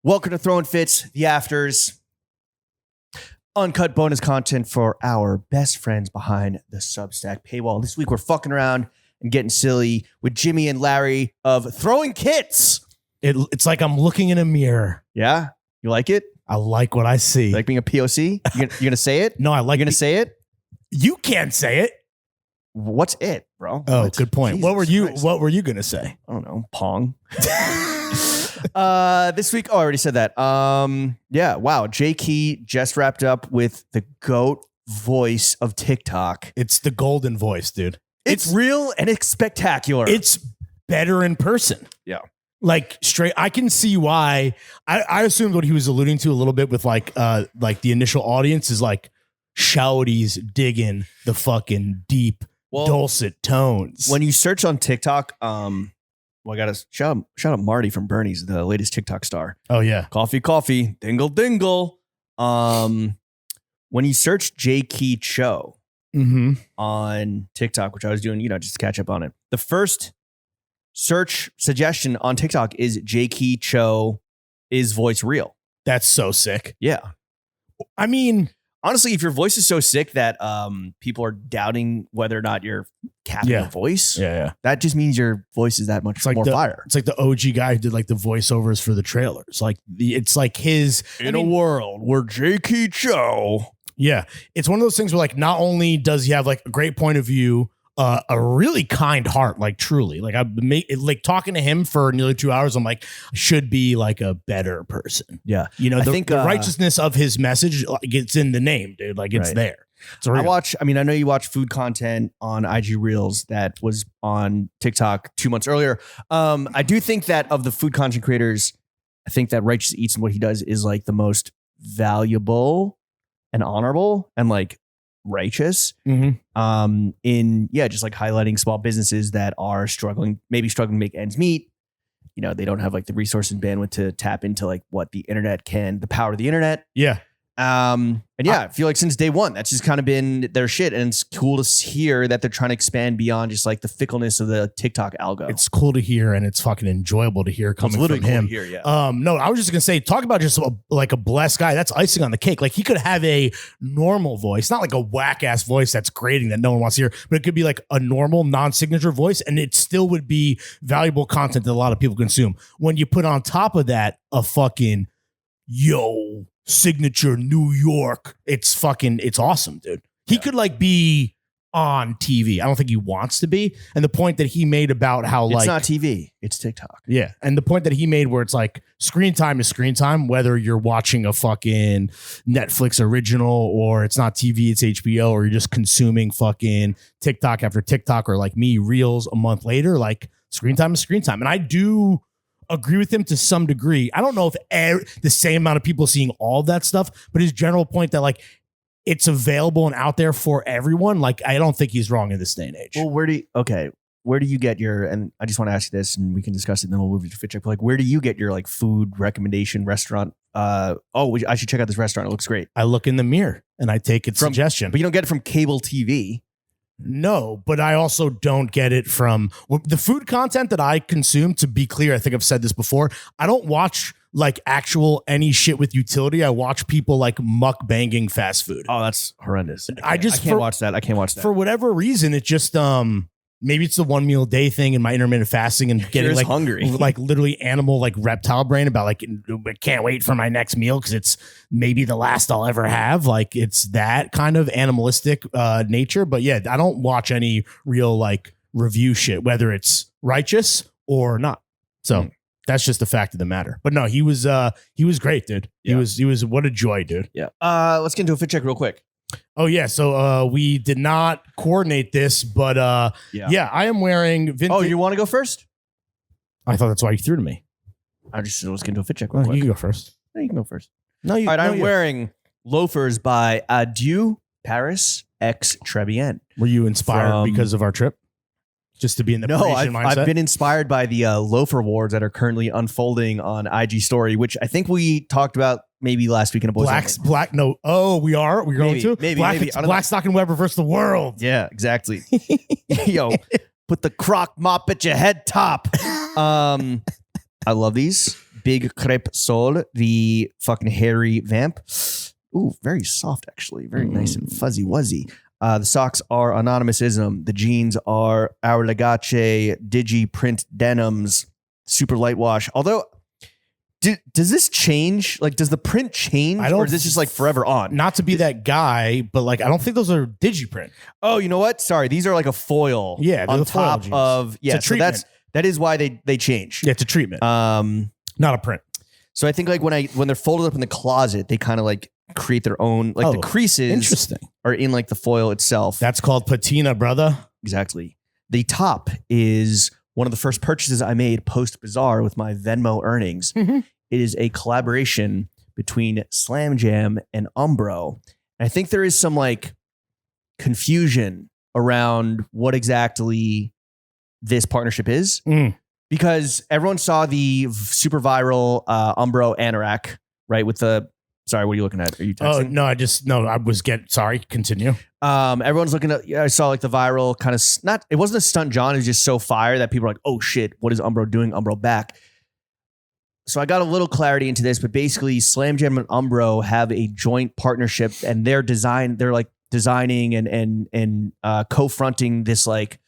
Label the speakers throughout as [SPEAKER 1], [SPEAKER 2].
[SPEAKER 1] Welcome to Throwing Fits, the Afters. Uncut bonus content for our best friends behind the Substack paywall. This week we're fucking around and getting silly with Jimmy and Larry of Throwing Kits.
[SPEAKER 2] It's like I'm looking in a mirror.
[SPEAKER 1] Yeah? You like it?
[SPEAKER 2] I like what I see.
[SPEAKER 1] You like being a POC? You gonna say it?
[SPEAKER 2] No, I like.
[SPEAKER 1] You gonna say it?
[SPEAKER 2] You can't say it.
[SPEAKER 1] What's it, bro?
[SPEAKER 2] Oh,
[SPEAKER 1] What?
[SPEAKER 2] good point.
[SPEAKER 1] Jesus Christ.
[SPEAKER 2] What were you gonna say?
[SPEAKER 1] I don't know. Pong. This week, I already said that. Yeah, wow. J Key just wrapped up with the GOAT voice of TikTok.
[SPEAKER 2] It's the golden voice, dude.
[SPEAKER 1] It's real and it's spectacular.
[SPEAKER 2] It's better in person.
[SPEAKER 1] Yeah.
[SPEAKER 2] Like straight, I can see why. I assumed what he was alluding to a little bit with like the initial audience is like shouties digging the fucking deep, dulcet tones.
[SPEAKER 1] When you search on TikTok, I gotta shout out Marty from Bernie's, the latest TikTok star.
[SPEAKER 2] Oh yeah,
[SPEAKER 1] coffee, dingle dingle. When you search J Key Cho on TikTok, which I was doing, just to catch up on it, the first search suggestion on TikTok is J Key Cho, is voice real?
[SPEAKER 2] That's so sick.
[SPEAKER 1] Yeah,
[SPEAKER 2] I mean,
[SPEAKER 1] honestly, if your voice is so sick that people are doubting whether or not you're capping a voice, that just means your voice is that much more fire.
[SPEAKER 2] It's like the OG guy who did like the voiceovers for the trailers. Like it's like his
[SPEAKER 1] a world where J Key Cho.
[SPEAKER 2] Yeah, it's one of those things where like not only does he have like a great point of view, a really kind heart, like truly, like like talking to him for nearly 2 hours. I'm like, should be like a better person.
[SPEAKER 1] Yeah,
[SPEAKER 2] I think the righteousness of his message gets in the name, dude. Like it's there. It's real.
[SPEAKER 1] I know you watch food content on IG Reels that was on TikTok 2 months earlier. I do think that of the food content creators, I think that Righteous Eats and what he does is like the most valuable and honorable and like righteous in just like highlighting small businesses that are struggling to make ends meet. They don't have like the resource and bandwidth to tap into like what the internet the power of the internet. I feel like since day one, that's just kind of been their shit. And it's cool to hear that they're trying to expand beyond just like the fickleness of the TikTok algo.
[SPEAKER 2] It's cool to hear, and it's fucking enjoyable to hear coming from him. No, I was just gonna say, talk about just like a blessed guy. That's icing on the cake. Like he could have a normal voice, not like a whack ass voice that's grating that no one wants to hear, but it could be like a normal non-signature voice, and it still would be valuable content that a lot of people consume. When you put on top of that a fucking signature New York, it's awesome, dude. He could like be on TV. I don't think he wants to be. And the point that he made about how
[SPEAKER 1] it's not TV, it's TikTok.
[SPEAKER 2] Yeah. And the point that he made where it's like screen time is screen time, whether you're watching a fucking Netflix original or it's not TV, it's HBO, or you're just consuming fucking TikTok after TikTok, or like me, Reels a month later, like screen time is screen time. And I do agree with him to some degree. I don't know if the same amount of people seeing all of that stuff, but his general point that like it's available and out there for everyone. Like, I don't think he's wrong in this day and age.
[SPEAKER 1] Well, where do you get your, and I just want to ask you this and we can discuss it and then we'll move to fit check. Like, where do you get your like food recommendation restaurant? I should check out this restaurant. It looks great.
[SPEAKER 2] I look in the mirror and I take its suggestion.
[SPEAKER 1] But you don't get it from cable TV.
[SPEAKER 2] No, but I also don't get it from the food content that I consume. To be clear, I think I've said this before. I don't watch like actual any shit with utility. I watch people like mukbanging fast food.
[SPEAKER 1] Oh, that's horrendous.
[SPEAKER 2] I can't
[SPEAKER 1] watch that. I can't watch that.
[SPEAKER 2] For whatever reason, it just maybe it's the 1 meal a day thing in my intermittent fasting and getting like
[SPEAKER 1] hungry, like
[SPEAKER 2] literally animal, like reptile brain about like, I can't wait for my next meal because it's maybe the last I'll ever have. Like it's that kind of animalistic nature. But yeah, I don't watch any real like review shit, whether it's righteous or not. So that's just the fact of the matter. But no, he was great, dude. He was what a joy, dude.
[SPEAKER 1] Yeah. Let's get into a fit check real quick.
[SPEAKER 2] Oh yeah, so we did not coordinate this, but I am wearing vintage.
[SPEAKER 1] Oh, you want to go first?
[SPEAKER 2] I thought that's why you threw to me.
[SPEAKER 1] Let's get into a fit check real quick.
[SPEAKER 2] You can go first.
[SPEAKER 1] No, you can go first.
[SPEAKER 2] No, you.
[SPEAKER 1] All right, I'm wearing loafers by Adieu Paris X Trebien.
[SPEAKER 2] Were you inspired because of our trip? Just to be in the Parisian mindset?
[SPEAKER 1] I've been inspired by the loafer wars that are currently unfolding on IG Story, which I think we talked about maybe last week in a boys.
[SPEAKER 2] We are. We're going to Black Stock and Weber versus the world.
[SPEAKER 1] Yeah, exactly. Yo, put the crock mop at your head top. I love these. Big Crepe Sol, the fucking hairy vamp. Ooh, very soft, actually. Very nice and fuzzy wuzzy. The socks are Anonymousism. The jeans are Our Legace Digi Print Denims. Super light wash. Although, does this change? Like, does the print change? Or is this just like forever on?
[SPEAKER 2] Not to be that guy, but like, I don't think those are digiprint.
[SPEAKER 1] Oh, you know what? Sorry. These are like a foil.
[SPEAKER 2] Yeah.
[SPEAKER 1] On
[SPEAKER 2] the foil
[SPEAKER 1] top
[SPEAKER 2] jeans.
[SPEAKER 1] of, yeah. So that is why they change.
[SPEAKER 2] Yeah, it's a treatment. Not a print.
[SPEAKER 1] So I think like when they're folded up in the closet, they kind of like create their own, like the creases
[SPEAKER 2] interesting.
[SPEAKER 1] Are in like the foil itself.
[SPEAKER 2] That's called patina, brother.
[SPEAKER 1] Exactly. The top is one of the first purchases I made post Bazaar with my Venmo earnings. It is a collaboration between Slam Jam and Umbro. And I think there is some like confusion around what exactly this partnership is. Because everyone saw the super viral Umbro Anorak, right? With the, sorry, what are you looking at? Are you texting?
[SPEAKER 2] Oh, no, I was sorry, continue.
[SPEAKER 1] Everyone's looking at, I saw like the viral kind of, it wasn't a stunt John, it was just so fire that people are like, oh shit, what is Umbro doing? Umbro back. So I got a little clarity into this, but basically Slam Jam and Umbro have a joint partnership and they're like designing and co-fronting this like,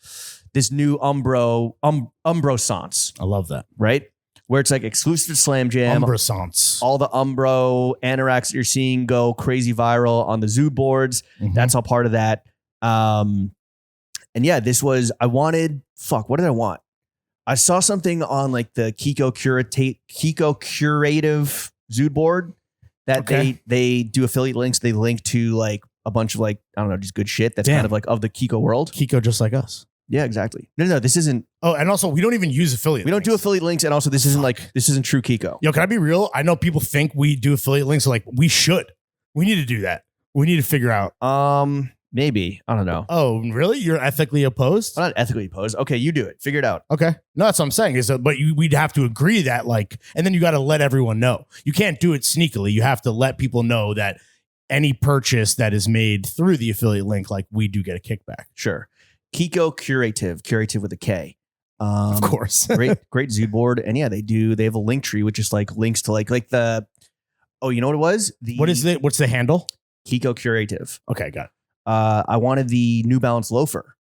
[SPEAKER 1] this new Umbro Sans.
[SPEAKER 2] I love that.
[SPEAKER 1] Right? Where it's like exclusive to Slam Jam.
[SPEAKER 2] Umbro Sans.
[SPEAKER 1] All the Umbro Anoraks that you're seeing go crazy viral on the Zoo boards. That's all part of that. And yeah, this was, what did I want? I saw something on like the Kiko Curative Zoo board that they do affiliate links. They link to like a bunch of like, I don't know, just good shit that's kind of like of the Kiko world.
[SPEAKER 2] Kiko just like us.
[SPEAKER 1] Yeah, exactly. No, this isn't.
[SPEAKER 2] Oh, and also we don't even use affiliate.
[SPEAKER 1] We don't do affiliate links, and also this isn't true Kiko.
[SPEAKER 2] Yo, can I be real? I know people think we do affiliate links. So like we should. We need to do that. We need to figure out.
[SPEAKER 1] Maybe. I don't know.
[SPEAKER 2] Oh, really? You're ethically opposed?
[SPEAKER 1] I'm not ethically opposed. Okay, you do it. Figure it out.
[SPEAKER 2] Okay. No, that's what I'm saying. We'd have to agree that like, and then you got to let everyone know. You can't do it sneakily. You have to let people know that any purchase that is made through the affiliate link, like we do get a kickback.
[SPEAKER 1] Sure. Kiko Curative with a K.
[SPEAKER 2] Of course.
[SPEAKER 1] great zoo board. And yeah, they have a link tree, which is like links to like the, oh, you know what it was?
[SPEAKER 2] What's the handle?
[SPEAKER 1] Kiko Curative.
[SPEAKER 2] Okay, got it.
[SPEAKER 1] I wanted the New Balance loafer.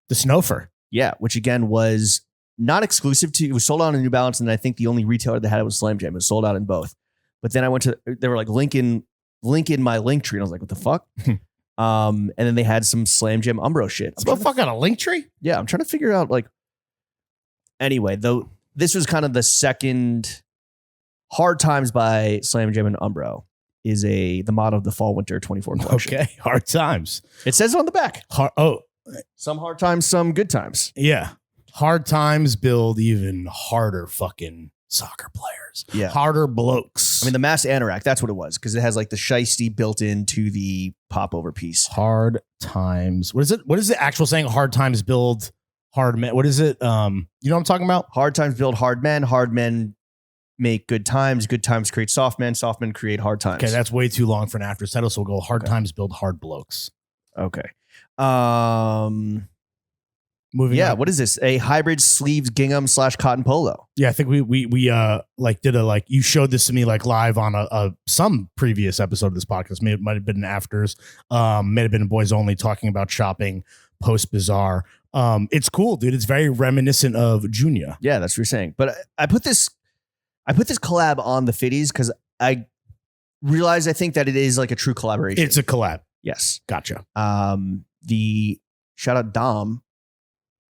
[SPEAKER 2] The Snowfer.
[SPEAKER 1] Yeah, which again was not exclusive to, it was sold out in New Balance. And I think the only retailer that had it was Slam Jam. It was sold out in both. But then I went to, they were like link in my link tree. And I was like, what the fuck? And then they had some Slam Jam Umbro shit.
[SPEAKER 2] What the fuck on a link tree?
[SPEAKER 1] Yeah, I'm trying to figure out like. Anyway, though, this was kind of the second. Hard Times by Slam Jam and Umbro is the motto of the Fall Winter 24 collection.
[SPEAKER 2] Okay, Hard Times.
[SPEAKER 1] It says it on the back. Some hard times, some good times.
[SPEAKER 2] Yeah, Hard Times build even harder fucking soccer players.
[SPEAKER 1] Yeah,
[SPEAKER 2] harder blokes.
[SPEAKER 1] I mean, the mass anorak, that's what it was, because it has like the shiesty built into the popover piece.
[SPEAKER 2] Hard Times. What is it? What is the actual saying? Hard Times build hard men. What is it? You know what I'm talking about?
[SPEAKER 1] Hard times build hard men make good times create soft men create hard times.
[SPEAKER 2] Okay, that's way too long for an after title, so we'll go Hard Times build hard blokes.
[SPEAKER 1] Okay.
[SPEAKER 2] Moving on.
[SPEAKER 1] What is this? A hybrid sleeves gingham / cotton polo.
[SPEAKER 2] Yeah, I think we like did a like, you showed this to me like live on a some previous episode of this podcast. Might have been an afters. May have been boys only talking about shopping post Bazaar. It's cool, dude. It's very reminiscent of Junior.
[SPEAKER 1] Yeah, that's what you're saying. But I put this collab on the Fitties because I realized I think that it is like a true collaboration.
[SPEAKER 2] It's a collab.
[SPEAKER 1] Yes.
[SPEAKER 2] Gotcha.
[SPEAKER 1] The shout out Dom,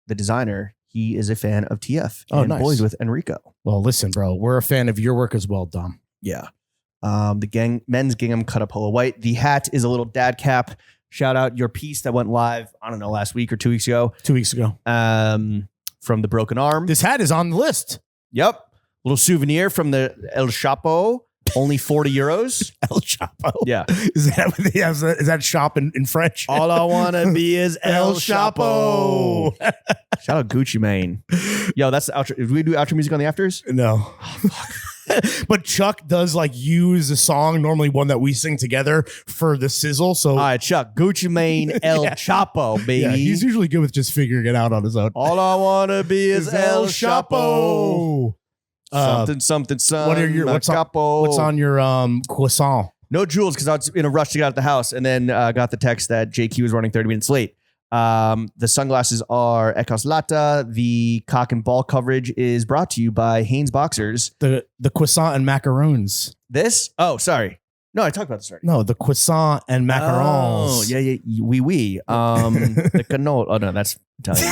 [SPEAKER 1] the designer, he is a fan of TF
[SPEAKER 2] and
[SPEAKER 1] nice. Boys with Enrico.
[SPEAKER 2] Well, listen, bro, we're a fan of your work as well, Dom.
[SPEAKER 1] Yeah. The men's gingham cut up polo white. The hat is a little dad cap. Shout out your piece that went live, I don't know, last week or 2 weeks ago.
[SPEAKER 2] 2 weeks ago.
[SPEAKER 1] From the Broken Arm.
[SPEAKER 2] This hat is on the list.
[SPEAKER 1] Yep. Little souvenir from the El Chapo. Only 40 euros.
[SPEAKER 2] El Chapo.
[SPEAKER 1] Yeah.
[SPEAKER 2] Is that what they have? Is that shop in French?
[SPEAKER 1] All I want to be is El Chapo. Shout out Gucci Mane. Yo, that's the outro. Did we do outro music on the afters?
[SPEAKER 2] No. Oh, fuck. But Chuck does like use a song, normally one that we sing together, for the sizzle. So,
[SPEAKER 1] all right, Chuck, Gucci Mane, El Chapo, baby.
[SPEAKER 2] Yeah, he's usually good with just figuring it out on his own.
[SPEAKER 1] All I want to be is El Chapo. Something.
[SPEAKER 2] What are your what's on your croissant?
[SPEAKER 1] No jewels because I was in a rush to get out of the house, and then got the text that JQ was running 30 minutes late. The sunglasses are Ecos Lata. The cock and ball coverage is brought to you by Hanes Boxers.
[SPEAKER 2] The croissant and macarons.
[SPEAKER 1] This? Oh, sorry. No, I talked about this already.
[SPEAKER 2] No, the croissant and macarons.
[SPEAKER 1] Oh, yeah. Oui. The cannoli. Oh, no, that's Italian.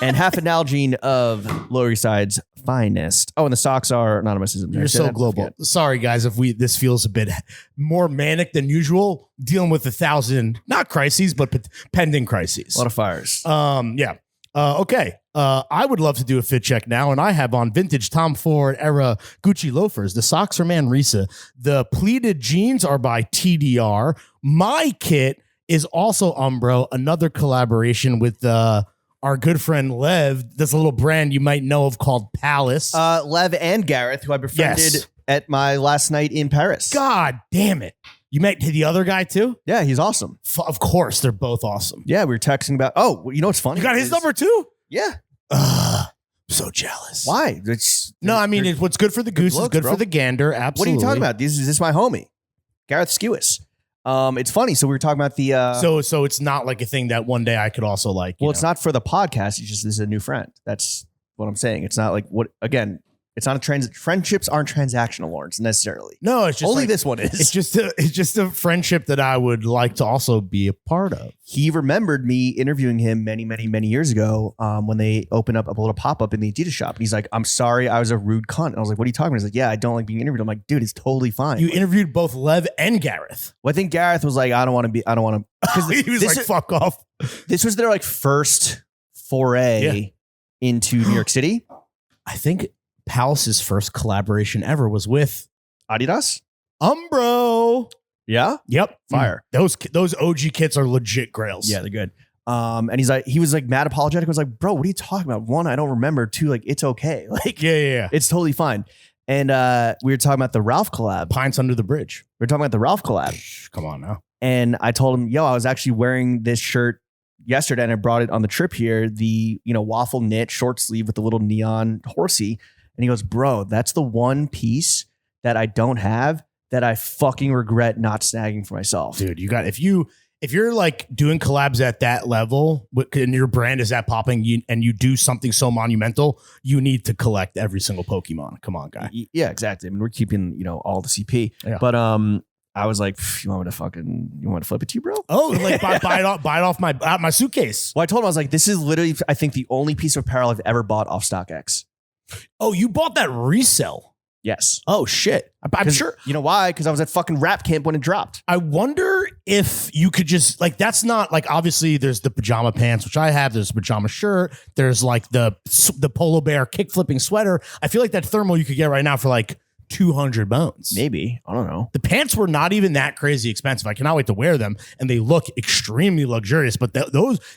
[SPEAKER 1] And half an Nalgene of Lower East Side's finest. Oh, and the socks are Anonymous.
[SPEAKER 2] You're so global. Sorry, guys, if this feels a bit more manic than usual, dealing with 1,000, not crises, but pending crises.
[SPEAKER 1] A lot of fires.
[SPEAKER 2] Yeah. Okay. I would love to do a fit check now, and I have on vintage Tom Ford era Gucci loafers. The socks are Manresa. The pleated jeans are by TDR. My kit is also Umbro, another collaboration with our good friend Lev. There's a little brand you might know of called Palace.
[SPEAKER 1] Lev and Gareth, who I befriended at my last night in Paris.
[SPEAKER 2] God damn it. You met the other guy too?
[SPEAKER 1] Yeah, he's awesome.
[SPEAKER 2] Of course, they're both awesome.
[SPEAKER 1] Yeah, we were texting about, you know what's funny?
[SPEAKER 2] You got his number too?
[SPEAKER 1] Yeah.
[SPEAKER 2] So jealous.
[SPEAKER 1] Why?
[SPEAKER 2] What's good for the goose is good for the gander. Absolutely.
[SPEAKER 1] What are you talking about? This is my homie, Gareth Skewis. It's funny. So we were talking about the.
[SPEAKER 2] So it's not like a thing that one day I could also like.
[SPEAKER 1] Well, it's not for the podcast. It's just this is a new friend. That's what I'm saying. It's not like it's not friendships aren't transactional, Lawrence, necessarily.
[SPEAKER 2] No, it's just
[SPEAKER 1] only this one is.
[SPEAKER 2] It's just a friendship that I would like to also be a part of.
[SPEAKER 1] He remembered me interviewing him many, many, many years ago when they opened up a little pop-up in the Adidas shop. And he's like, I'm sorry, I was a rude cunt. And I was like, what are you talking about? He's like, yeah, I don't like being interviewed. I'm like, dude, it's totally fine.
[SPEAKER 2] You interviewed both Lev and Gareth.
[SPEAKER 1] Well, I think Gareth was like, I don't want to.
[SPEAKER 2] He was like, fuck off.
[SPEAKER 1] This was their like first foray into New York City.
[SPEAKER 2] I think Palace's first collaboration ever was with
[SPEAKER 1] Adidas.
[SPEAKER 2] Umbro.
[SPEAKER 1] Yeah.
[SPEAKER 2] Yep.
[SPEAKER 1] Fire.
[SPEAKER 2] Those OG kits are legit grails.
[SPEAKER 1] Yeah, they're good. And he was like mad apologetic. I was like, bro, what are you talking about? One, I don't remember. Two, like it's okay. Like
[SPEAKER 2] yeah.
[SPEAKER 1] It's totally fine. And we were talking about the Ralph collab.
[SPEAKER 2] Pints Under the Bridge.
[SPEAKER 1] We were talking about the Ralph collab.
[SPEAKER 2] Come on now.
[SPEAKER 1] And I told him, I was actually wearing this shirt yesterday and I brought it on the trip here. The waffle knit short sleeve with the little neon horsey. And he goes, bro, that's the one piece that I don't have that I fucking regret not snagging for myself.
[SPEAKER 2] Dude, you got if you're like doing collabs at that level and your brand is that popping and you do something so monumental, you need to collect every single Pokemon. Come on, guy.
[SPEAKER 1] Yeah, exactly. I mean, we're keeping, all the CP. Yeah. But I was like, you want me to flip it to you, bro?
[SPEAKER 2] Oh, like buy it off my suitcase.
[SPEAKER 1] Well, I told him, I was like, this is literally, I think, the only piece of apparel I've ever bought off StockX.
[SPEAKER 2] Oh, you bought that resell?
[SPEAKER 1] Yes.
[SPEAKER 2] Oh, shit. I'm sure.
[SPEAKER 1] You know why? Because I was at fucking Rap Camp when it dropped.
[SPEAKER 2] I wonder if you could just, like, that's not, like, obviously there's the pajama pants, which I have. There's a pajama shirt. There's, like, the Polo Bear kick-flipping sweater. I feel like that thermal you could get right now for, like, 200 bones.
[SPEAKER 1] Maybe. I don't know.
[SPEAKER 2] The pants were not even that crazy expensive. I cannot wait to wear them. And they look extremely luxurious. But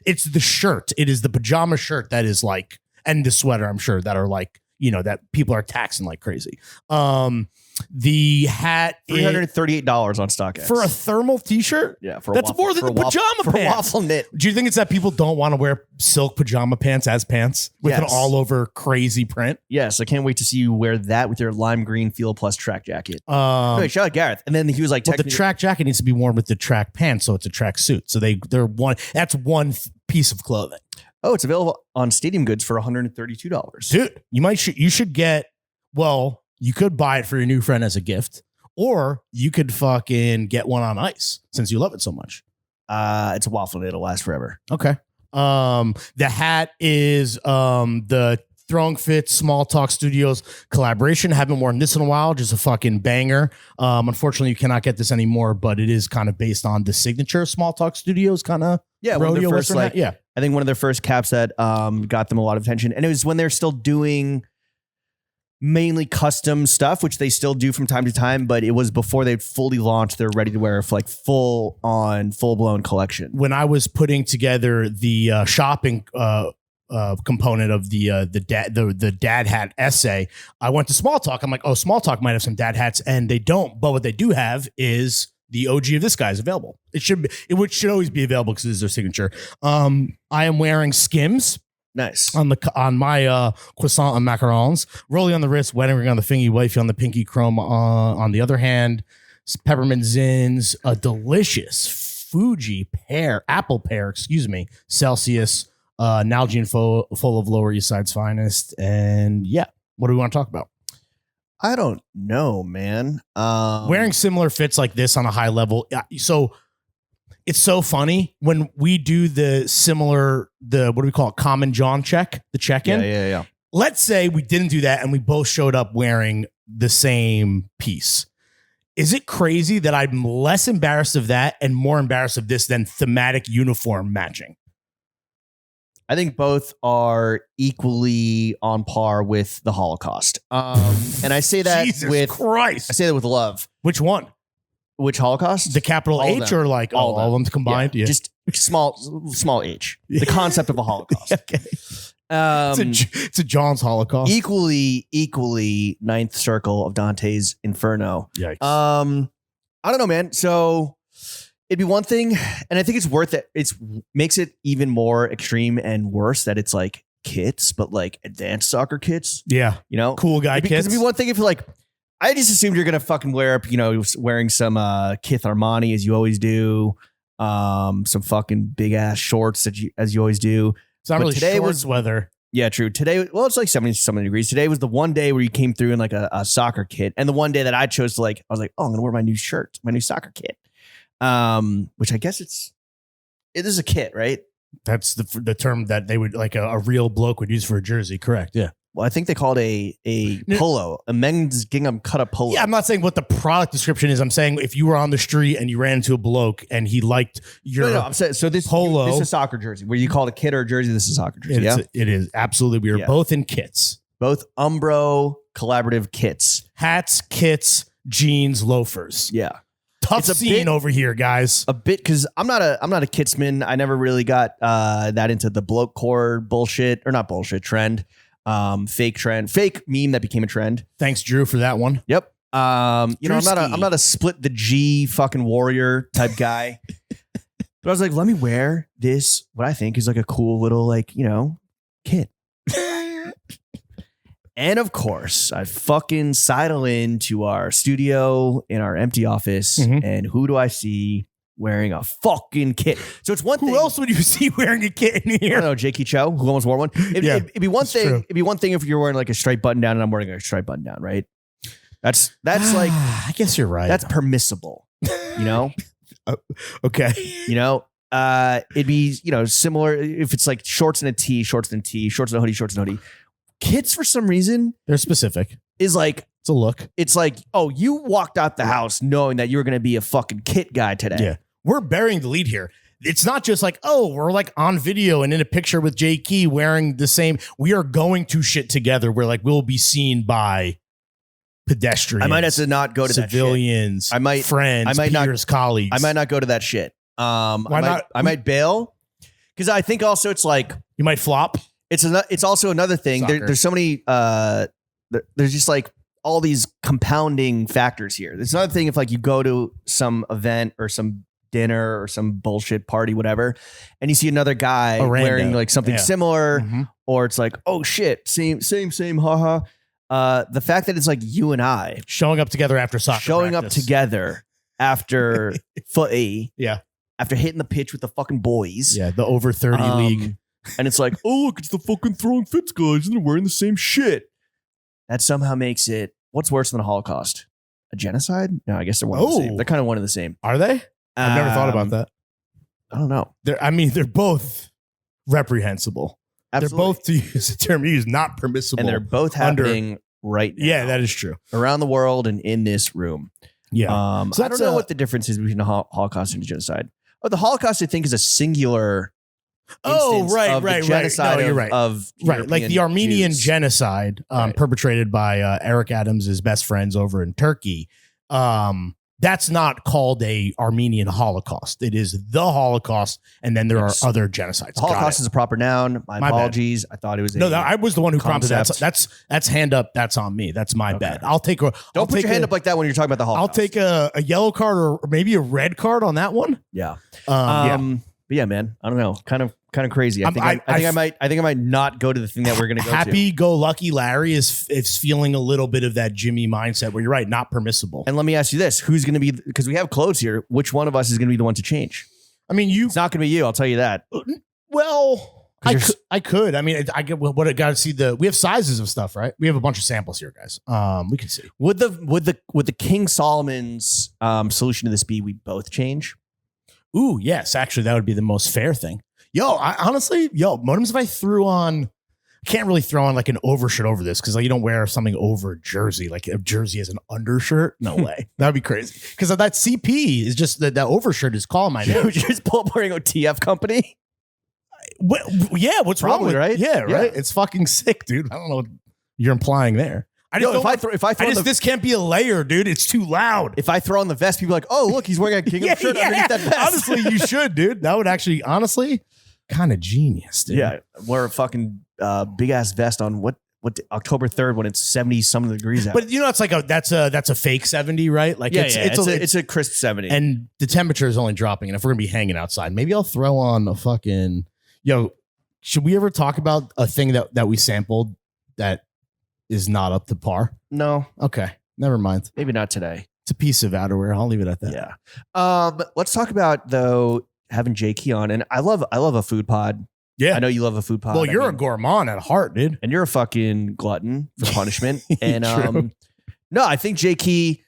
[SPEAKER 2] it's the shirt. It is the pajama shirt that is, like, and the sweater, I'm sure, that are like, that people are taxing like crazy. The hat
[SPEAKER 1] $338 on StockX
[SPEAKER 2] for a thermal t-shirt.
[SPEAKER 1] Yeah,
[SPEAKER 2] that's more than the pajama pants.
[SPEAKER 1] For waffle knit.
[SPEAKER 2] Do you think it's that people don't want to wear silk pajama pants as pants with an all over crazy print?
[SPEAKER 1] Yes, I can't wait to see you wear that with your lime green Field Plus track jacket. Anyway, shout out Gareth. And then he was like,
[SPEAKER 2] the track jacket needs to be worn with the track pants, so it's a track suit. So they're one. That's one piece of clothing.
[SPEAKER 1] Oh, it's available on Stadium Goods for $132.
[SPEAKER 2] Dude, you should get, you could buy it for your new friend as a gift, or you could fucking get one on ice since you love it so much.
[SPEAKER 1] It's a waffle knit. It'll last forever.
[SPEAKER 2] Okay. The hat is the Throwing Fit Small Talk Studios collaboration. Haven't worn this in a while. Just a fucking banger. Unfortunately, you cannot get this anymore, but it is kind of based on the signature Small Talk Studios kind of rodeo
[SPEAKER 1] first,
[SPEAKER 2] hat. Yeah.
[SPEAKER 1] I think one of their first caps that got them a lot of attention. And it was when they're still doing mainly custom stuff, which they still do from time to time, but it was before they'd fully launched their ready to wear like full blown collection.
[SPEAKER 2] When I was putting together the shopping component of the dad hat essay, I went to Small Talk. I'm like, oh, Small Talk might have some dad hats, and they don't. But what they do have is the OG of this guy is available. It should always be available because it is their signature. I am wearing Skims.
[SPEAKER 1] Nice.
[SPEAKER 2] On my croissant and macarons, rolling on the wrist, wedding ring on the fingy, wifey on the pinky, chrome on the other hand, peppermint zins, a delicious Fuji apple pear, Celsius, Nalgene full of Lower East Side's finest. And yeah, what do we want to talk about?
[SPEAKER 1] I don't know, man.
[SPEAKER 2] Wearing similar fits like this on a high level. So it's so funny when we do the what do we call it? Common John check, the check-in.
[SPEAKER 1] Yeah.
[SPEAKER 2] Let's say we didn't do that and we both showed up wearing the same piece. Is it crazy that I'm less embarrassed of that and more embarrassed of this than thematic uniform matching?
[SPEAKER 1] I think both are equally on par with the Holocaust. And I say that
[SPEAKER 2] Jesus Christ.
[SPEAKER 1] I say that with love.
[SPEAKER 2] Which one?
[SPEAKER 1] Which Holocaust?
[SPEAKER 2] The capital
[SPEAKER 1] All of
[SPEAKER 2] H
[SPEAKER 1] them.
[SPEAKER 2] or like all of them combined?
[SPEAKER 1] Yeah. Just small H. The concept of a Holocaust.
[SPEAKER 2] Okay. It's a John's Holocaust.
[SPEAKER 1] Equally ninth circle of Dante's Inferno.
[SPEAKER 2] Yikes.
[SPEAKER 1] I don't know, man. So it'd be one thing, and I think it's worth it. It makes it even more extreme and worse that it's like kits, but like advanced soccer kits.
[SPEAKER 2] Yeah.
[SPEAKER 1] You know?
[SPEAKER 2] Cool guy
[SPEAKER 1] Because
[SPEAKER 2] kits.
[SPEAKER 1] it'd be one thing if you're like, I just assumed you're gonna fucking wear up, wearing some Kith Armani as you always do, some fucking big ass shorts as you always do.
[SPEAKER 2] It's not
[SPEAKER 1] But
[SPEAKER 2] really
[SPEAKER 1] today
[SPEAKER 2] shorts
[SPEAKER 1] was
[SPEAKER 2] weather.
[SPEAKER 1] Yeah, true. Today, well, it's like 70 degrees. Today was the one day where you came through in like a soccer kit, and the one day that I chose to I was like, oh, I'm gonna wear my new shirt, my new soccer kit, which I guess it is a kit, right?
[SPEAKER 2] That's the term that they would like a real bloke would use for a jersey. Correct. Yeah.
[SPEAKER 1] Well, I think they called a polo, a men's gingham cut up polo.
[SPEAKER 2] Yeah, I'm not saying what the product description is. I'm saying if you were on the street and you ran into a bloke and he liked your
[SPEAKER 1] I'm saying, so this
[SPEAKER 2] polo,
[SPEAKER 1] this is a soccer jersey. Where you call it a kit or a jersey, this is a soccer jersey.
[SPEAKER 2] It is absolutely. We are both in kits,
[SPEAKER 1] both Umbro collaborative kits,
[SPEAKER 2] hats, kits, jeans, loafers.
[SPEAKER 1] Yeah,
[SPEAKER 2] tough scene over here, guys.
[SPEAKER 1] A bit because I'm not a kitsman. I never really got that into the bloke core bullshit or not bullshit trend. Fake meme that became a trend.
[SPEAKER 2] Thanks, Drew, for that one.
[SPEAKER 1] Yep. I'm not a split the G fucking warrior type guy. But I was like, let me wear this, what I think is like a cool little kit. And of course, I fucking sidle into our studio in our empty office, and who do I see wearing a fucking kit? So it's one thing.
[SPEAKER 2] Who else would you see wearing a kit in here?
[SPEAKER 1] I don't know, Jakey Cho, who almost wore one. It'd be one thing. It'd be one thing if you're wearing like a striped button down and I'm wearing a striped button down, right? That's like,
[SPEAKER 2] I guess you're right.
[SPEAKER 1] That's permissible,
[SPEAKER 2] Okay.
[SPEAKER 1] It'd be, similar if it's like shorts and a tee, shorts and a tee, shorts and a hoodie, shorts and a hoodie. Kits, for some reason,
[SPEAKER 2] they're specific.
[SPEAKER 1] Is like,
[SPEAKER 2] it's a look.
[SPEAKER 1] It's like, oh, you walked out the house knowing that you were going to be a fucking kit guy today.
[SPEAKER 2] Yeah. We're burying the lead here. It's not just like, oh, we're like on video and in a picture with Jay Key wearing the same. We are going to shit together where like we'll be seen by pedestrians.
[SPEAKER 1] I might have to not go to
[SPEAKER 2] civilians.
[SPEAKER 1] That shit. I might
[SPEAKER 2] friends.
[SPEAKER 1] I might
[SPEAKER 2] peers, colleagues.
[SPEAKER 1] I might not go to that shit.
[SPEAKER 2] Why not?
[SPEAKER 1] I might bail because I think also it's like
[SPEAKER 2] you might flop.
[SPEAKER 1] It's also another thing. There's so many. There's just like all these compounding factors here. There's another thing if like you go to some event or some dinner or some bullshit party, whatever, and you see another guy wearing like something similar, or it's like, oh shit, same, haha. The fact that it's like you and I
[SPEAKER 2] showing up together after soccer,
[SPEAKER 1] showing up together after footy, after hitting the pitch with the fucking boys,
[SPEAKER 2] the over 30 league,
[SPEAKER 1] and it's like, oh look, it's the fucking throwing fits guys, and they're wearing the same shit. That somehow makes it what's worse than the Holocaust? A genocide? No, I guess they're one of the same. They're kind of one of the same.
[SPEAKER 2] Are they? I've never thought about that.
[SPEAKER 1] I don't know.
[SPEAKER 2] They're both reprehensible.
[SPEAKER 1] Absolutely.
[SPEAKER 2] They're both, to use the term used, not permissible.
[SPEAKER 1] And they're both happening right now.
[SPEAKER 2] Yeah, that is true.
[SPEAKER 1] Around the world and in this room.
[SPEAKER 2] Yeah.
[SPEAKER 1] So I don't know what the difference is between the Holocaust and the genocide. Oh, the Holocaust, I think, is a singular
[SPEAKER 2] right.
[SPEAKER 1] genocide
[SPEAKER 2] no, you're right.
[SPEAKER 1] of
[SPEAKER 2] like the Armenian
[SPEAKER 1] Jews.
[SPEAKER 2] Genocide perpetrated by Eric Adams' best friends over in Turkey. That's not called a Armenian Holocaust. It is the Holocaust, and then there are other genocides.
[SPEAKER 1] The Holocaust is a proper noun. My apologies. Bad. I thought it was
[SPEAKER 2] I was the one who prompted that. That's hand up. That's on me. That's my bad. I'll take a.
[SPEAKER 1] Don't put your hand up like that when you're talking about the Holocaust.
[SPEAKER 2] I'll take a yellow card or maybe a red card on that one.
[SPEAKER 1] Yeah. But yeah, man, I don't know. Kind of kind of crazy. I think I might not go to the thing that we're going to go to.
[SPEAKER 2] Happy-go-lucky Larry is feeling a little bit of that Jimmy mindset where you're right, not permissible.
[SPEAKER 1] And let me ask you this: who's going to be? Because we have clothes here. Which one of us is going to be the one to change?
[SPEAKER 2] I mean,
[SPEAKER 1] it's not going to be you. I'll tell you that.
[SPEAKER 2] Well, I could. I mean, I get what I got to see. We have sizes of stuff, right? We have a bunch of samples here, guys. We can see.
[SPEAKER 1] Would the King Solomon's solution to this be we both change?
[SPEAKER 2] Ooh, yes. Actually, that would be the most fair thing. Honestly, Modems, if I threw on, I can't really throw on like an overshirt over this because like, you don't wear something over a jersey. Like a jersey as an undershirt. No way. That'd be crazy. Because that CP is just that overshirt is calling my name.
[SPEAKER 1] Would you just pull up wearing a TF company?
[SPEAKER 2] What's wrong with
[SPEAKER 1] right?
[SPEAKER 2] Yeah, right. It's fucking sick, dude. I don't know what you're implying there. This can't be a layer, dude. It's too loud.
[SPEAKER 1] If I throw on the vest, people are like, oh, look, he's wearing a King of shirt underneath that vest.
[SPEAKER 2] Honestly, you should, dude. That would actually, honestly, kind of genius, dude.
[SPEAKER 1] Yeah, wear a fucking big ass vest on what October 3rd when it's 70 some degrees out.
[SPEAKER 2] But you know, it's like that's a fake 70, right? Like
[SPEAKER 1] it's a crisp 70,
[SPEAKER 2] and the temperature is only dropping. And if we're gonna be hanging outside, maybe I'll throw on a fucking Should we ever talk about a thing that we sampled that is not up to par?
[SPEAKER 1] No.
[SPEAKER 2] Okay. Never mind.
[SPEAKER 1] Maybe not today.
[SPEAKER 2] It's a piece of outerwear. I'll leave it at that.
[SPEAKER 1] Yeah. Let's talk about though having J-Key on, and I love a food pod.
[SPEAKER 2] Yeah.
[SPEAKER 1] I know you love a food pod.
[SPEAKER 2] Well, you're a gourmand at heart, dude.
[SPEAKER 1] And you're a fucking glutton for punishment. And no, I think J-Key,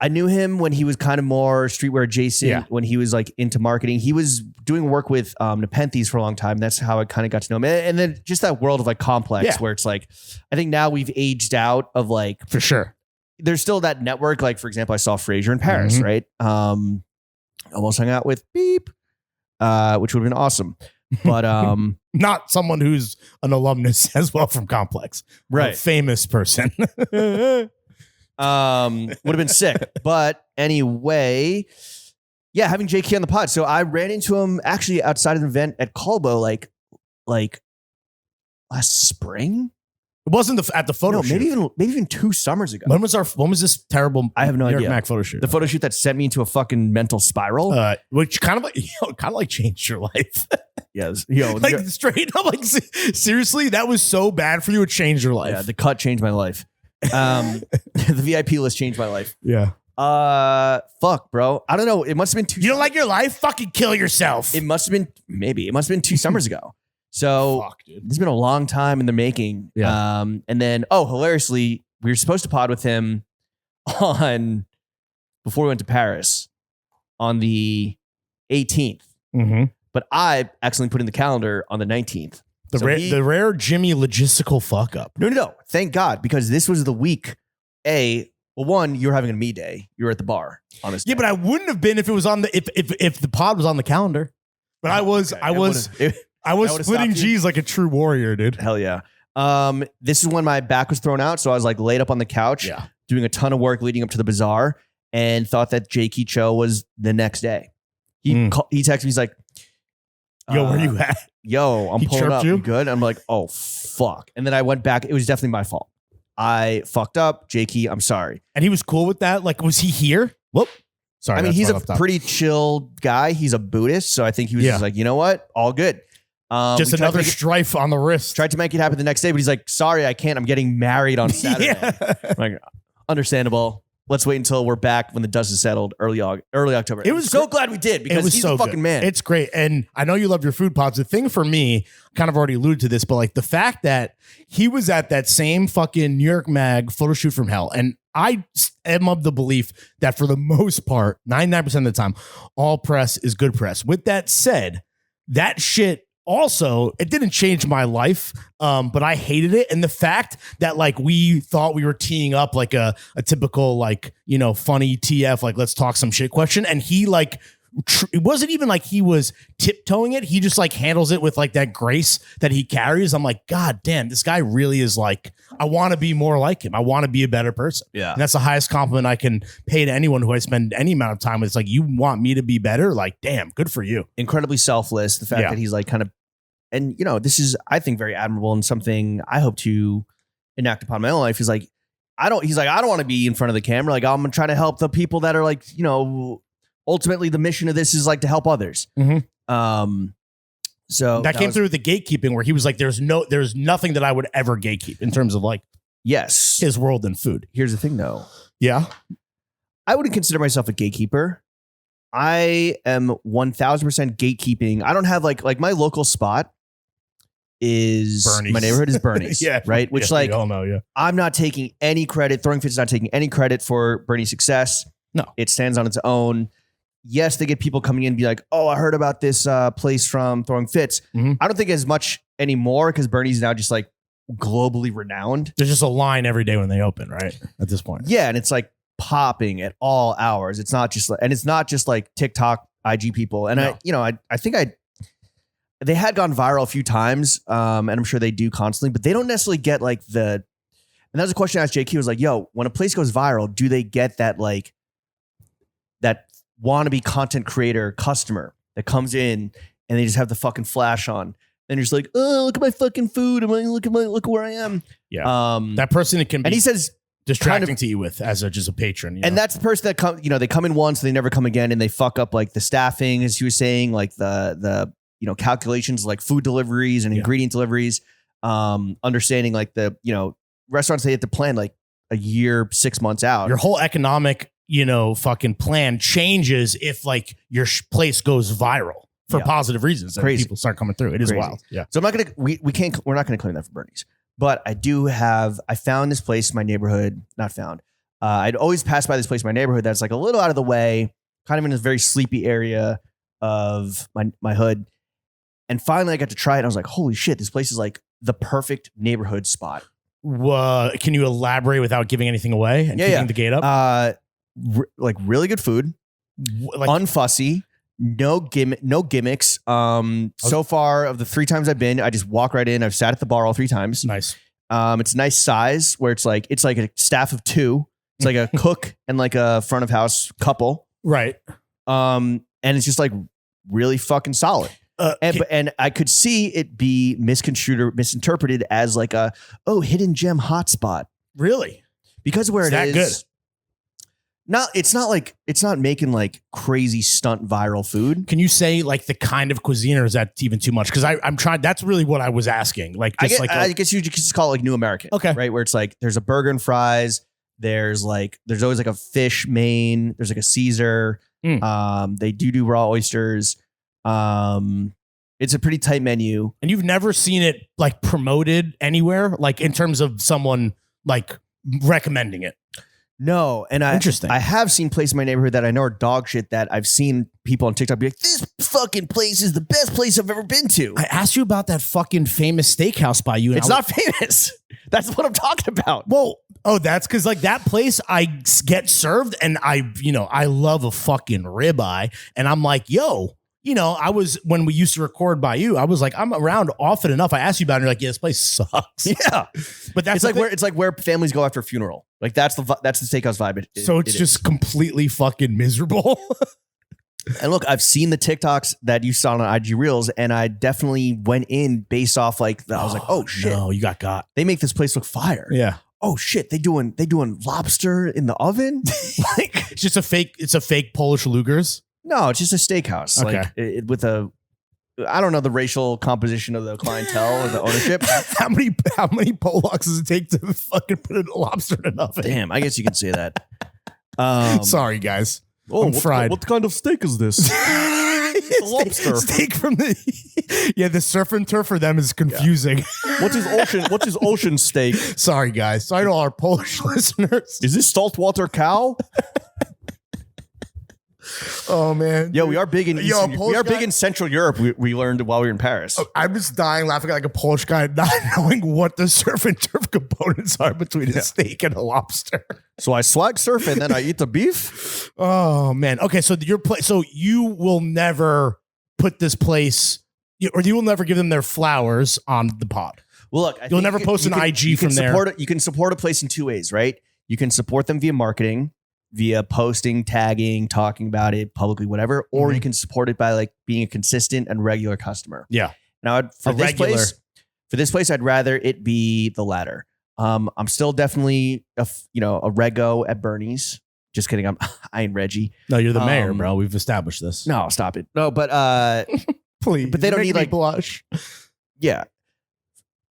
[SPEAKER 1] I knew him when he was kind of more streetwear adjacent, when he was like into marketing. He was doing work with Nepenthes for a long time. That's how I kind of got to know him. And then just that world of like Complex where it's like, I think now we've aged out of like,
[SPEAKER 2] for sure.
[SPEAKER 1] There's still that network. Like, for example, I saw Fraser in Paris, right? Almost hung out with Beep, which would have been awesome. But
[SPEAKER 2] not someone who's an alumnus as well from Complex.
[SPEAKER 1] Right.
[SPEAKER 2] A famous person.
[SPEAKER 1] Would have been sick. But anyway, yeah, having J-Key on the pod. So I ran into him actually outside of an event at Colbo like last spring.
[SPEAKER 2] It wasn't at the photo shoot.
[SPEAKER 1] Maybe even 2 summers ago.
[SPEAKER 2] When was this terrible?
[SPEAKER 1] I have no idea.
[SPEAKER 2] New York Mac photo shoot.
[SPEAKER 1] The photo shoot that sent me into a fucking mental spiral,
[SPEAKER 2] which kind of like changed your life.
[SPEAKER 1] Yes,
[SPEAKER 2] like straight up, like seriously, that was so bad for you. It changed your life.
[SPEAKER 1] Yeah, the cut changed my life. The VIP list changed my life.
[SPEAKER 2] Yeah.
[SPEAKER 1] Fuck, bro. I don't know. It must have been 2.
[SPEAKER 2] You don't like your life? Fucking kill yourself.
[SPEAKER 1] It must have been 2 summers ago. So
[SPEAKER 2] fuck, dude.
[SPEAKER 1] It's been a long time in the making.
[SPEAKER 2] Yeah.
[SPEAKER 1] And then, hilariously, we were supposed to pod with him before we went to Paris on the 18th.
[SPEAKER 2] Mm-hmm.
[SPEAKER 1] But I accidentally put in the calendar on the 19th.
[SPEAKER 2] The rare Jimmy logistical fuck up.
[SPEAKER 1] No. Thank God, because this was the week. One, you were having a me day. You were at the bar on this day.
[SPEAKER 2] Yeah, but I wouldn't have been if it was on the if the pod was on the calendar. But I was splitting G's like a true warrior, dude.
[SPEAKER 1] Hell yeah. This is when my back was thrown out, so I was like laid up on the couch, doing a ton of work leading up to the bazaar, and thought that J-Key Cho was the next day. He texted me, he's like,
[SPEAKER 2] "Yo, where you at?
[SPEAKER 1] Yo, I'm pulling up.
[SPEAKER 2] You
[SPEAKER 1] good?" I'm like, "Oh fuck!" And then I went back. It was definitely my fault. I fucked up, J-Key. I'm sorry.
[SPEAKER 2] And he was cool with that. Like, was he here? Whoop. Sorry.
[SPEAKER 1] I mean, he's a pretty chill guy. He's a Buddhist, so I think he was just like, you know what? All good.
[SPEAKER 2] Just another strife on the wrist.
[SPEAKER 1] Tried to make it happen the next day, but he's like, sorry, I can't. I'm getting married on Saturday. Like, understandable. Let's wait until we're back when the dust is settled, early October.
[SPEAKER 2] It was
[SPEAKER 1] so glad we did because he's a fucking man.
[SPEAKER 2] It's great. And I know you love your food pods. The thing for me, kind of already alluded to this, but like the fact that he was at that same fucking New York Mag photo shoot from hell. And I am of the belief that for the most part, 99% of the time, all press is good press. With that said, that shit also, it didn't change my life, but I hated it. And the fact that like we thought we were teeing up like a typical like, funny TF, like let's talk some shit question. And he like, it wasn't even like he was tiptoeing it. He just like handles it with like that grace that he carries. I'm like, God damn, this guy really is like, I want to be more like him. I want to be a better person.
[SPEAKER 1] Yeah.
[SPEAKER 2] And that's the highest compliment I can pay to anyone who I spend any amount of time with. It's like, you want me to be better? Like, damn, good for you.
[SPEAKER 1] Incredibly selfless. The fact that he's like kind of, and this is, I think, very admirable and something I hope to enact upon my own life is like, I don't want to be in front of the camera. Like, I'm trying to help the people that are like, ultimately the mission of this is like to help others.
[SPEAKER 2] Mm-hmm.
[SPEAKER 1] So
[SPEAKER 2] that came through with the gatekeeping, where he was like, there's nothing that I would ever gatekeep in terms of like
[SPEAKER 1] yes,
[SPEAKER 2] his world and food.
[SPEAKER 1] Here's the thing, though.
[SPEAKER 2] Yeah,
[SPEAKER 1] I wouldn't consider myself a gatekeeper. I am 1000% gatekeeping. I don't have like my local spot is
[SPEAKER 2] Bernie's.
[SPEAKER 1] My neighborhood is Bernie's.
[SPEAKER 2] Yeah,
[SPEAKER 1] right. Which
[SPEAKER 2] we all know. Yeah,
[SPEAKER 1] I'm not taking any credit. Throwing Fits is not taking any credit for Bernie's success.
[SPEAKER 2] No,
[SPEAKER 1] it stands on its own. Yes, they get people coming in and be like, "Oh, I heard about this place from Throwing Fits."
[SPEAKER 2] Mm-hmm.
[SPEAKER 1] I don't think as much anymore because Bernie's is now just like globally renowned.
[SPEAKER 2] There's just a line every day when they open, right? At this point,
[SPEAKER 1] yeah, and it's like popping at all hours. It's not just like TikTok, IG people. And
[SPEAKER 2] No.
[SPEAKER 1] I think they had gone viral a few times, and I'm sure they do constantly, but they don't necessarily get like and that was a question I asked JQ, was like, yo, when a place goes viral, do they get that like that wannabe content creator customer that comes in and they just have the fucking flash on? And you're just like, oh, look at my fucking food. Look at where I am.
[SPEAKER 2] Yeah. That person that can be,
[SPEAKER 1] and he says,
[SPEAKER 2] distracting to you with as just a patron.
[SPEAKER 1] And that's the person that they come in once, they never come again, and they fuck up like the staffing, as you were saying, like the calculations, like food deliveries and ingredient deliveries, understanding like the restaurants, they have to plan like a year, 6 months out.
[SPEAKER 2] Your whole economic fucking plan changes if like your place goes viral for positive reasons. And people start coming through. It is wild. Yeah.
[SPEAKER 1] So we're not gonna claim that for Bernie's. But I found this place in my neighborhood, not found. I'd always pass by this place in my neighborhood that's like a little out of the way, kind of in this very sleepy area of my hood. And finally I got to try it. And I was like, holy shit, this place is like the perfect neighborhood spot.
[SPEAKER 2] Can you elaborate without giving anything away and keeping the gate up?
[SPEAKER 1] Like really good food, like unfussy, no gimmicks. So far of the 3 times I've been, I just walk right in. I've sat at the bar all 3 times.
[SPEAKER 2] Nice.
[SPEAKER 1] It's a nice size where it's like a staff of 2. It's like a cook and like a front of house couple.
[SPEAKER 2] Right.
[SPEAKER 1] And it's just like really fucking solid. And I could see it be misconstrued or misinterpreted as like hidden gem hotspot.
[SPEAKER 2] Really?
[SPEAKER 1] Because where
[SPEAKER 2] it is.
[SPEAKER 1] Good. It's not making like crazy stunt viral food.
[SPEAKER 2] Can you say like the kind of cuisine, or is that even too much? Because I'm trying. That's really what I was asking. Like,
[SPEAKER 1] I guess you just call it like New American.
[SPEAKER 2] Okay.
[SPEAKER 1] Right. Where it's like there's a burger and fries. There's always like a fish main. There's like a Caesar. They do raw oysters. It's a pretty tight menu.
[SPEAKER 2] And you've never seen it like promoted anywhere, like in terms of someone like recommending it.
[SPEAKER 1] No, and
[SPEAKER 2] Interesting.
[SPEAKER 1] I have seen places in my neighborhood that I know are dog shit that I've seen people on TikTok be like, this fucking place is the best place I've ever been to.
[SPEAKER 2] I asked you about that fucking famous steakhouse by you. And
[SPEAKER 1] it's not famous. That's what I'm talking about.
[SPEAKER 2] Well, that's because like that place I get served and I love a fucking ribeye. And I'm like, yo, when we used to record by you, I was like, I'm around often enough. I asked you about it, and you're like, yeah, this place sucks.
[SPEAKER 1] Yeah,
[SPEAKER 2] but that's
[SPEAKER 1] it's like where families go after a funeral. Like that's the steakhouse vibe.
[SPEAKER 2] So it's just completely fucking miserable.
[SPEAKER 1] And look, I've seen the TikToks that you saw on IG Reels, and I definitely went in based off I was like, oh shit,
[SPEAKER 2] no, you got.
[SPEAKER 1] They make this place look fire.
[SPEAKER 2] Yeah.
[SPEAKER 1] Oh shit, they doing lobster in the oven.
[SPEAKER 2] Like it's just a fake. It's a fake Polish Lugers.
[SPEAKER 1] No, it's just a steakhouse.
[SPEAKER 2] Okay.
[SPEAKER 1] Like with I don't know the racial composition of the clientele or the ownership.
[SPEAKER 2] How many Polacks does it take to fucking put a lobster in an oven?
[SPEAKER 1] Damn, I guess you could say that.
[SPEAKER 2] Sorry, guys.
[SPEAKER 1] I'm
[SPEAKER 2] fried.
[SPEAKER 1] What kind of steak is this? It's a lobster.
[SPEAKER 2] Steak from the the surf and turf for them is confusing.
[SPEAKER 1] Yeah. What is ocean steak?
[SPEAKER 2] Sorry, guys. Sorry to all our Polish listeners.
[SPEAKER 1] Is this saltwater cow?
[SPEAKER 2] Oh man,
[SPEAKER 1] yeah, we are big in big in Central Europe. We learned while we were in Paris.
[SPEAKER 2] I'm just dying laughing like a Polish guy, not knowing what the surf and turf components are between a steak and a lobster.
[SPEAKER 1] So I swag surf and then I eat the beef.
[SPEAKER 2] Oh man, okay. So so you will never put this place, or you will never give them their flowers on the pod.
[SPEAKER 1] Well, look,
[SPEAKER 2] you'll never post an IG from there.
[SPEAKER 1] You can support a place in 2 ways, right? You can support them via marketing, via posting, tagging, talking about it publicly, whatever, or you can support it by like being a consistent and regular customer.
[SPEAKER 2] Yeah.
[SPEAKER 1] Now for this place, I'd rather it be the latter. I'm still definitely a rego at Bernie's. Just kidding. I ain't Reggie.
[SPEAKER 2] No, you're the mayor, bro. We've established this.
[SPEAKER 1] No, stop it. No, but
[SPEAKER 2] Please,
[SPEAKER 1] but they don't
[SPEAKER 2] make
[SPEAKER 1] need
[SPEAKER 2] me
[SPEAKER 1] like
[SPEAKER 2] blush.
[SPEAKER 1] Yeah,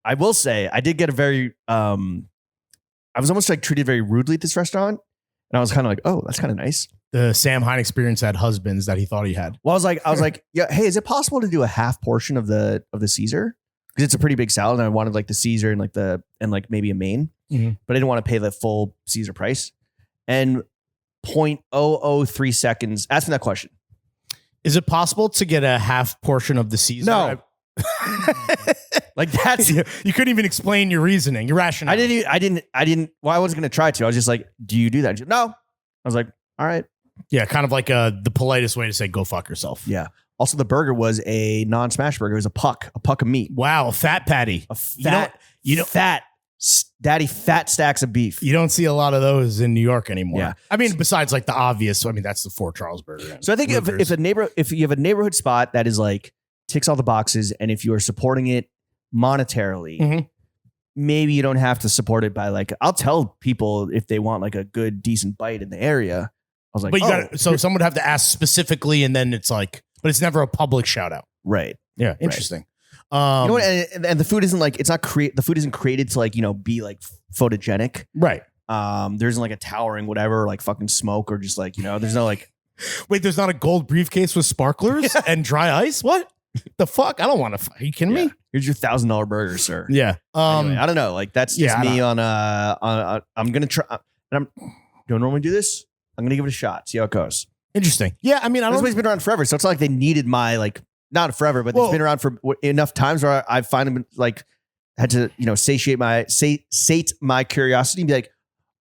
[SPEAKER 1] I will say I did get a very I was almost like treated very rudely at this restaurant, and I was kind of like, oh, that's kind of nice.
[SPEAKER 2] The Sam Hine experience had husbands that he thought he had.
[SPEAKER 1] Well, I was like, yeah, hey, is it possible to do a half portion of the Caesar? Because it's a pretty big salad, and I wanted like the Caesar and like maybe a main, but I didn't want to pay the full Caesar price. And 0.003 seconds, ask me that question.
[SPEAKER 2] Is it possible to get a half portion of the Caesar?
[SPEAKER 1] No. Like that's
[SPEAKER 2] you couldn't even explain your reasoning, your rationale.
[SPEAKER 1] I didn't. Well, I wasn't gonna try to. I was just like, do you do that? She, no. I was like, all right.
[SPEAKER 2] Yeah, kind of like the politest way to say go fuck yourself.
[SPEAKER 1] Yeah. Also, the burger was a non-smash burger. It was a puck of meat.
[SPEAKER 2] Wow, a fat patty.
[SPEAKER 1] A fat, fat stacks of beef.
[SPEAKER 2] You don't see a lot of those in New York anymore.
[SPEAKER 1] Yeah.
[SPEAKER 2] I mean, besides like the obvious, I mean, that's the Fort Charles burger.
[SPEAKER 1] So I think if you have a neighborhood spot that is like ticks all the boxes, and if you are supporting it monetarily, maybe you don't have to support it by like, I'll tell people if they want like a good, decent bite in the area. I was like,
[SPEAKER 2] but you got so someone would have to ask specifically, and then it's like, but it's never a public shout out.
[SPEAKER 1] Right.
[SPEAKER 2] Yeah. Interesting.
[SPEAKER 1] You know what? And the food isn't like, it's not the food isn't created to like, be like photogenic.
[SPEAKER 2] Right.
[SPEAKER 1] There isn't like a towering whatever, like fucking smoke or just like, there's no like.
[SPEAKER 2] Wait, there's not a gold briefcase with sparklers and dry ice? What the fuck? I don't want to. Are you kidding me?
[SPEAKER 1] Here's your $1,000 burger, sir.
[SPEAKER 2] Yeah.
[SPEAKER 1] Anyway, I don't know. Like that's just me on I'm going to try. And don't normally do this. I'm going to give it a shot. See how it goes.
[SPEAKER 2] Interesting. Yeah. I mean,
[SPEAKER 1] this place been around forever. So it's not like they needed my like, not forever, but it's been around for enough times where I've finally like had to, satiate my curiosity and be like,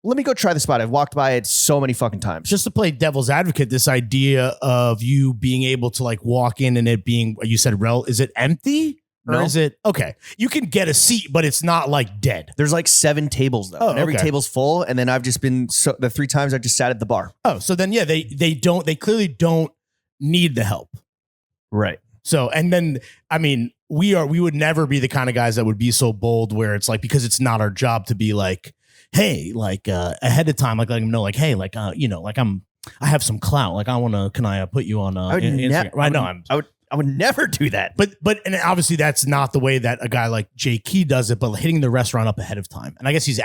[SPEAKER 1] let me go try the spot. I've walked by it so many fucking times.
[SPEAKER 2] Just to play devil's advocate, this idea of you being able to like walk in and it being, you said, is it empty? Or
[SPEAKER 1] No.
[SPEAKER 2] is it okay? You can get a seat, but it's not like dead.
[SPEAKER 1] There's like 7 tables though. And every table's full. And then I've just been the 3 times I just sat at the bar.
[SPEAKER 2] Oh, so then, yeah, they clearly don't need the help.
[SPEAKER 1] Right.
[SPEAKER 2] So, and then, I mean, we would never be the kind of guys that would be so bold where it's like, because it's not our job to be like, hey, like ahead of time, like letting them know, like, hey, like, I have some clout. Like, can I put you on Instagram?
[SPEAKER 1] I would never do that.
[SPEAKER 2] But and obviously that's not the way that a guy like Jay Key does it, but hitting the restaurant up ahead of time. And I guess he's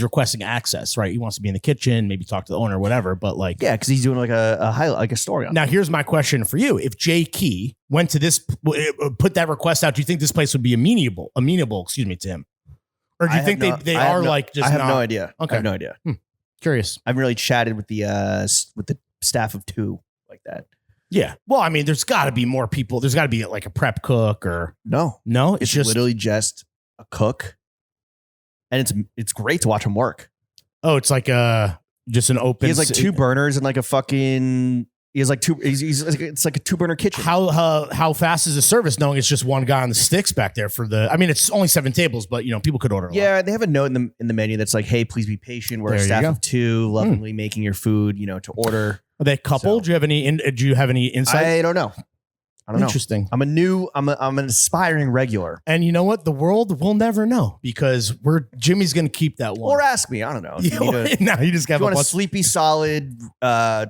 [SPEAKER 2] requesting access, right? He wants to be in the kitchen, maybe talk to the owner, whatever. But like,
[SPEAKER 1] yeah, because he's doing like a highlight, like a story on it.
[SPEAKER 2] Now, here's my question for you. If Jay Key went to this, put that request out, do you think this place would be amenable, to him? Or do you think they are like just?
[SPEAKER 1] I have no idea.
[SPEAKER 2] Okay.
[SPEAKER 1] I have no idea.
[SPEAKER 2] Curious.
[SPEAKER 1] I haven't really chatted with the staff of 2 like that.
[SPEAKER 2] Yeah. Well, I mean, there's got to be more people. There's got to be like a prep cook or
[SPEAKER 1] no.
[SPEAKER 2] It's just
[SPEAKER 1] literally just a cook, and it's great to watch him work.
[SPEAKER 2] Oh, it's like just an open.
[SPEAKER 1] He has like 2 burners and like a fucking. He has like 2. It's like a 2-burner kitchen.
[SPEAKER 2] How fast is the service? Knowing it's just one guy on the sticks back there for the. I mean, it's only 7 tables, but people could order.
[SPEAKER 1] Yeah, they have a note in the menu that's like, "Hey, please be patient. We're a staff of 2, lovingly making your food. To order."
[SPEAKER 2] Are they coupled? Do you have any insight?
[SPEAKER 1] I don't know.
[SPEAKER 2] Interesting.
[SPEAKER 1] I'm an aspiring regular.
[SPEAKER 2] And you know what? The world will never know because Jimmy's going to keep that one.
[SPEAKER 1] Or ask me. I don't know.
[SPEAKER 2] You just got
[SPEAKER 1] a sleepy, solid,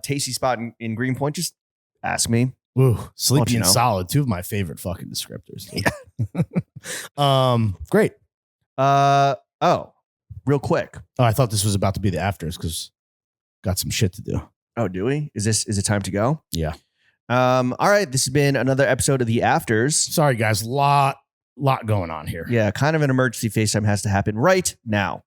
[SPEAKER 1] tasty spot in Greenpoint. Just ask me.
[SPEAKER 2] Ooh, sleepy and solid. 2 of my favorite fucking descriptors. Great.
[SPEAKER 1] Real quick.
[SPEAKER 2] Oh, I thought this was about to be the afters because got some shit to do.
[SPEAKER 1] Oh, do we? Is it time to go?
[SPEAKER 2] Yeah.
[SPEAKER 1] All right. This has been another episode of The Afters.
[SPEAKER 2] Sorry, guys. Lot going on here.
[SPEAKER 1] Yeah. Kind of an emergency FaceTime has to happen right now.